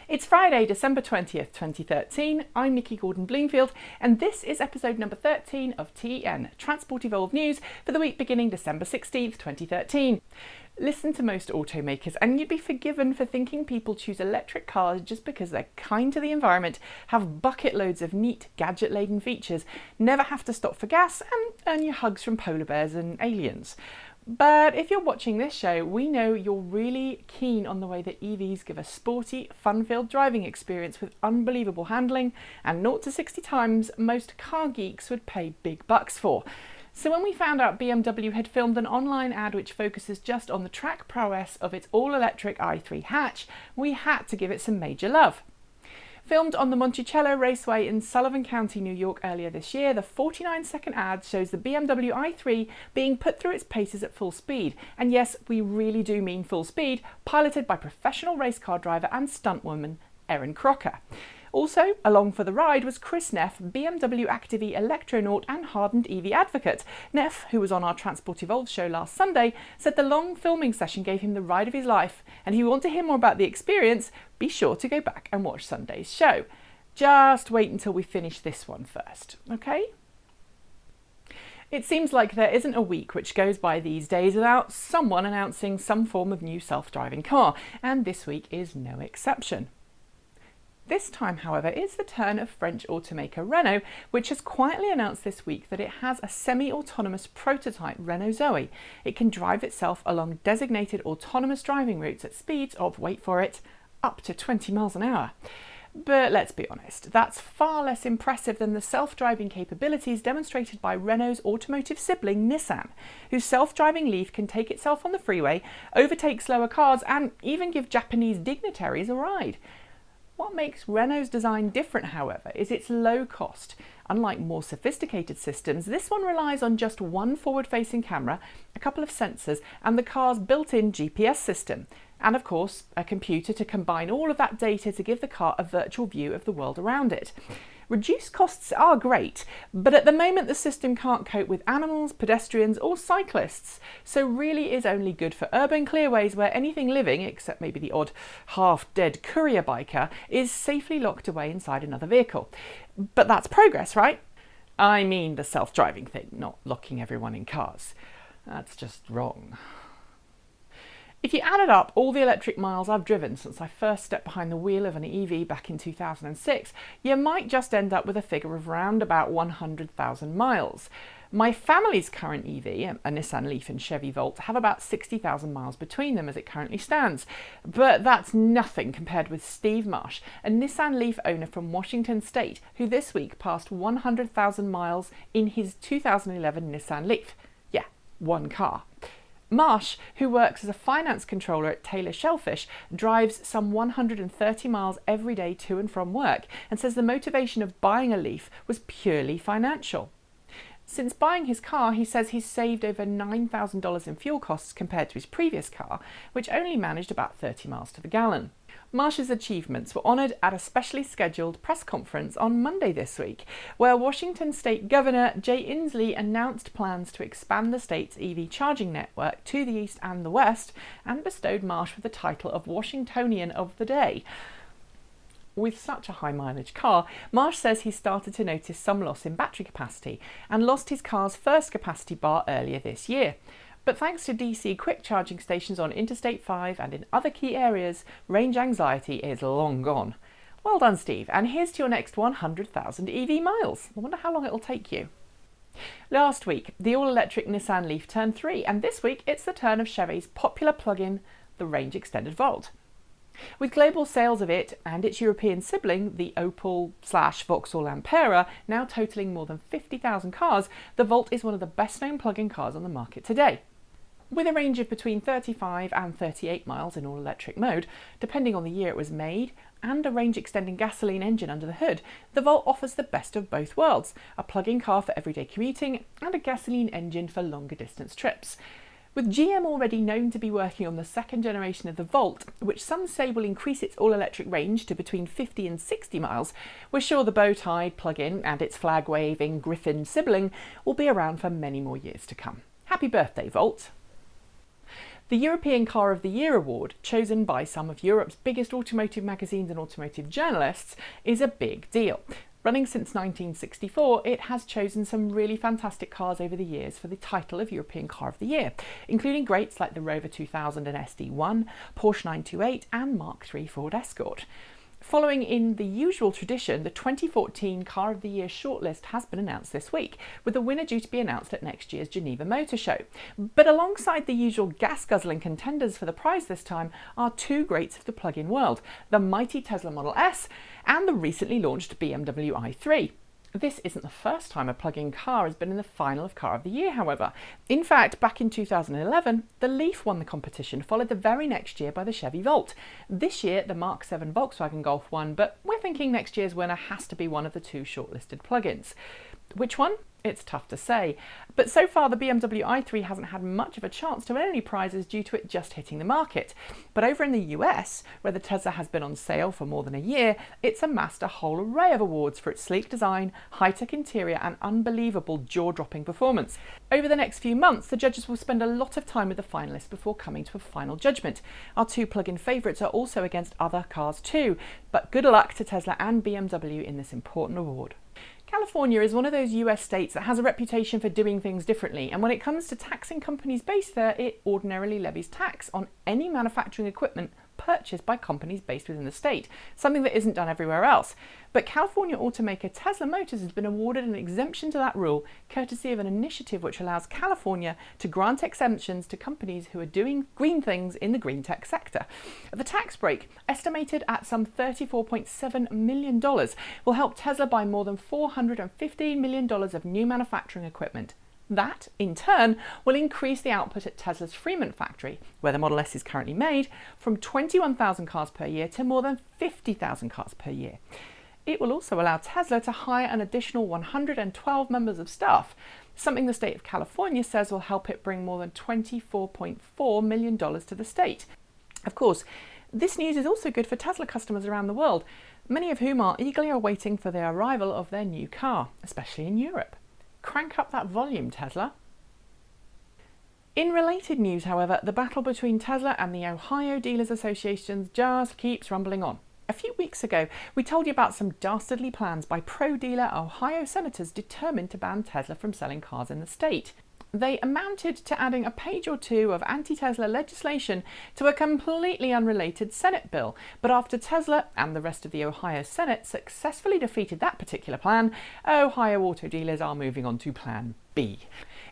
It's Friday, December 20th, 2013. I'm Nikki Gordon-Bloomfield, and this is episode number 13 of T.E.N, Transport Evolved News for the week beginning December 16th, 2013. Listen to most automakers and you'd be forgiven for thinking people choose electric cars just because they're kind to the environment, have bucket loads of neat, gadget-laden features, never have to stop for gas, and earn you hugs from polar bears and aliens. But if you're watching this show, we know you're really keen on the way that EVs give a sporty, fun-filled driving experience with unbelievable handling and 0 to 60 times most car geeks would pay big bucks for. So when we found out BMW had filmed an online ad which focuses just on the track prowess of its all-electric i3 hatch, we had to give it some major love. Filmed on the Monticello Raceway in Sullivan County, New York earlier this year, the 49-second ad shows the BMW i3 being put through its paces at full speed. And yes, we really do mean full speed, piloted by professional race car driver and stuntwoman Erin Crocker. Also, along for the ride was Chris Neff, BMW Active E electronaut and hardened EV advocate. Neff, who was on our Transport Evolved show last Sunday, said the long filming session gave him the ride of his life, and if you want to hear more about the experience, be sure to go back and watch Sunday's show. Just wait until we finish this one first, okay? It seems like there isn't a week which goes by these days without someone announcing some form of new self-driving car, and this week is no exception. This time, however, is the turn of French automaker Renault, which has quietly announced this week that it has a semi-autonomous prototype Renault Zoe. It can drive itself along designated autonomous driving routes at speeds of, wait for it, up to 20 miles an hour. But let's be honest, that's far less impressive than the self-driving capabilities demonstrated by Renault's automotive sibling Nissan, whose self-driving LEAF can take itself on the freeway, overtake slower cars, and even give Japanese dignitaries a ride. What makes Renault's design different, however, is its low cost. Unlike more sophisticated systems, this one relies on just one forward-facing camera, a couple of sensors, and the car's built-in GPS system. And of course, a computer to combine all of that data to give the car a virtual view of the world around it. Reduced costs are great, but at the moment the system can't cope with animals, pedestrians or cyclists, so really is only good for urban clearways where anything living, except maybe the odd half-dead courier biker, is safely locked away inside another vehicle. But that's progress, right? I mean the self-driving thing, not locking everyone in cars. That's just wrong. If you added up all the electric miles I've driven since I first stepped behind the wheel of an EV back in 2006, you might just end up with a figure of around about 100,000 miles. My family's current EV, a Nissan LEAF and Chevy Volt, have about 60,000 miles between them as it currently stands. But that's nothing compared with Steve Marsh, a Nissan LEAF owner from Washington State, who this week passed 100,000 miles in his 2011 Nissan LEAF. Yeah, one car. Marsh, who works as a finance controller at Taylor Shellfish, drives some 130 miles every day to and from work and says the motivation of buying a LEAF was purely financial. Since buying his car, he says he's saved over $9,000 in fuel costs compared to his previous car, which only managed about 30 miles to the gallon. Marsh's achievements were honoured at a specially scheduled press conference on Monday this week, where Washington State Governor Jay Inslee announced plans to expand the state's EV charging network to the east and the west, and bestowed Marsh with the title of Washingtonian of the Day. With such a high mileage car, Marsh says he started to notice some loss in battery capacity and lost his car's first capacity bar earlier this year. But thanks to DC quick charging stations on Interstate 5 and in other key areas, range anxiety is long gone. Well done, Steve, and here's to your next 100,000 EV miles. I wonder how long it'll take you. Last week, the all-electric Nissan LEAF turned 3, and this week it's the turn of Chevy's popular plug-in, the range-extended Volt. With global sales of it and its European sibling, the Opel/Vauxhall Ampera, now totalling more than 50,000 cars, the Volt is one of the best-known plug-in cars on the market today. With a range of between 35 and 38 miles in all-electric mode, depending on the year it was made, and a range-extending gasoline engine under the hood, the Volt offers the best of both worlds, a plug-in car for everyday commuting and a gasoline engine for longer distance trips. With GM already known to be working on the second generation of the Volt, which some say will increase its all-electric range to between 50 and 60 miles, we're sure the bow-tied plug-in and its flag-waving Griffin sibling will be around for many more years to come. Happy birthday, Volt! The European Car of the Year award, chosen by some of Europe's biggest automotive magazines and automotive journalists, is a big deal. Running since 1964, it has chosen some really fantastic cars over the years for the title of European Car of the Year, including greats like the Rover 2000 and SD1, Porsche 928 and Mark III Ford Escort. Following in the usual tradition, the 2014 Car of the Year shortlist has been announced this week, with the winner due to be announced at next year's Geneva Motor Show. But alongside the usual gas-guzzling contenders for the prize this time are two greats of the plug-in world, the mighty Tesla Model S and the recently launched BMW i3. This isn't the first time a plug-in car has been in the final of Car of the Year, however. In fact, back in 2011, the Leaf won the competition, followed the very next year by the Chevy Volt. This year, the Mark VII Volkswagen Golf won, but we're thinking next year's winner has to be one of the two shortlisted plug-ins. Which one? It's tough to say, but so far the BMW i3 hasn't had much of a chance to win any prizes due to it just hitting the market. But over in the US, where the Tesla has been on sale for more than a year, it's amassed a whole array of awards for its sleek design, high-tech interior and unbelievable jaw-dropping performance. Over the next few months, the judges will spend a lot of time with the finalists before coming to a final judgment. Our two plug-in favourites are also against other cars too, but good luck to Tesla and BMW in this important award. California is one of those US states that has a reputation for doing things differently, and when it comes to taxing companies based there, it ordinarily levies tax on any manufacturing equipment purchased by companies based within the state, something that isn't done everywhere else. But California automaker Tesla Motors has been awarded an exemption to that rule, courtesy of an initiative which allows California to grant exemptions to companies who are doing green things in the green tech sector. The tax break, estimated at some $34.7 million, will help Tesla buy more than $415 million of new manufacturing equipment. That, in turn, will increase the output at Tesla's Fremont factory, where the Model S is currently made, from 21,000 cars per year to more than 50,000 cars per year. It will also allow Tesla to hire an additional 112 members of staff, something the state of California says will help it bring more than $24.4 million to the state. Of course, this news is also good for Tesla customers around the world, many of whom are eagerly awaiting for the arrival of their new car, especially in Europe. Crank up that volume, Tesla. In related news, however, the battle between Tesla and the Ohio Dealers Associations just keeps rumbling on. A few weeks ago, we told you about some dastardly plans by pro-dealer Ohio senators determined to ban Tesla from selling cars in the state. They amounted to adding a page or two of anti-Tesla legislation to a completely unrelated Senate bill. But after Tesla and the rest of the Ohio Senate successfully defeated that particular plan, Ohio auto dealers are moving on to Plan B.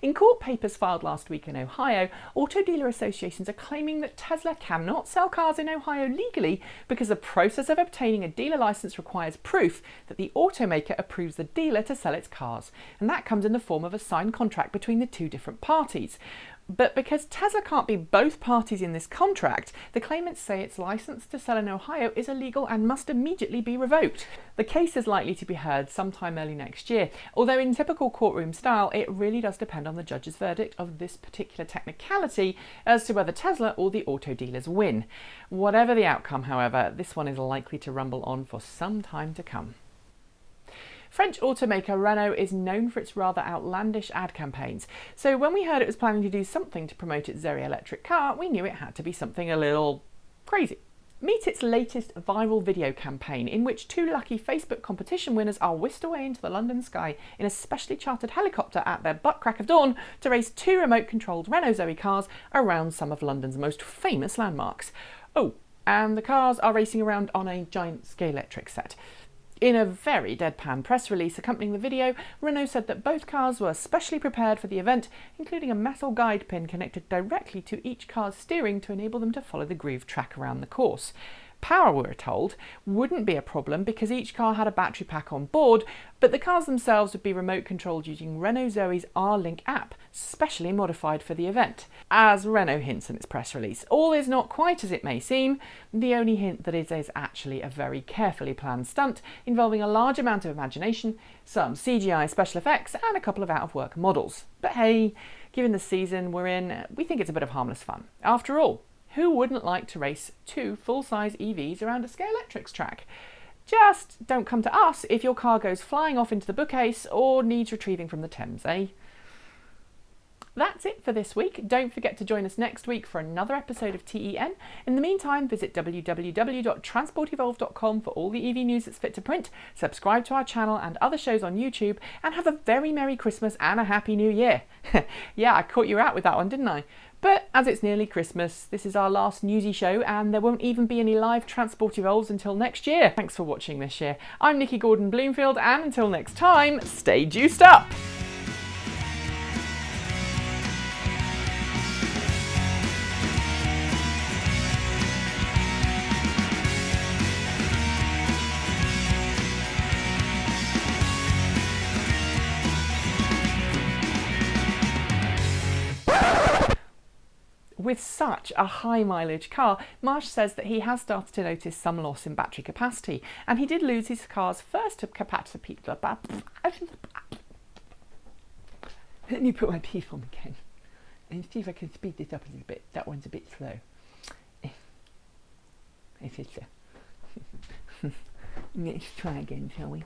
In court papers filed last week in Ohio, auto dealer associations are claiming that Tesla cannot sell cars in Ohio legally because the process of obtaining a dealer license requires proof that the automaker approves the dealer to sell its cars, and that comes in the form of a signed contract between the two different parties. But because Tesla can't be both parties in this contract, the claimants say its license to sell in Ohio is illegal and must immediately be revoked. The case is likely to be heard sometime early next year, although in typical courtroom style, it really does depend on the judge's verdict of this particular technicality as to whether Tesla or the auto dealers win. Whatever the outcome, however, this one is likely to rumble on for some time to come. French automaker Renault is known for its rather outlandish ad campaigns, so when we heard it was planning to do something to promote its Zoe electric car, we knew it had to be something a little crazy. Meet its latest viral video campaign, in which two lucky Facebook competition winners are whisked away into the London sky in a specially chartered helicopter at their butt crack of dawn to race two remote-controlled Renault Zoe cars around some of London's most famous landmarks. Oh, and the cars are racing around on a giant Scalextric set. In a very deadpan press release accompanying the video, Renault said that both cars were specially prepared for the event, including a metal guide pin connected directly to each car's steering to enable them to follow the groove track around the course. Power, we were told, wouldn't be a problem because each car had a battery pack on board, but the cars themselves would be remote controlled using Renault Zoe's R-Link app, specially modified for the event. As Renault hints in its press release, all is not quite as it may seem. The only hint that it is actually a very carefully planned stunt involving a large amount of imagination, some CGI special effects and a couple of out-of-work models. But hey, given the season we're in, we think it's a bit of harmless fun. After all, who wouldn't like to race two full-size EVs around a Scalextric's track? Just don't come to us if your car goes flying off into the bookcase or needs retrieving from the Thames, eh? That's it for this week. Don't forget to join us next week for another episode of T.E.N. In the meantime, visit www.transportevolve.com for all the EV news that's fit to print, subscribe to our channel and other shows on YouTube, and have a very Merry Christmas and a Happy New Year. Yeah, I caught you out with that one, didn't I? But as it's nearly Christmas, this is our last newsy show and there won't even be any live Transport Evolves until next year. Thanks for watching this year. I'm Nikki Gordon-Bloomfield, and until next time, stay juiced up! With such a high mileage car, Marsh says that he has started to notice some loss in battery capacity, and he did lose his car's first capacity. Let me put my teeth on again and see if I can speed this up a little bit. That one's a bit slow. Let's try again, shall we?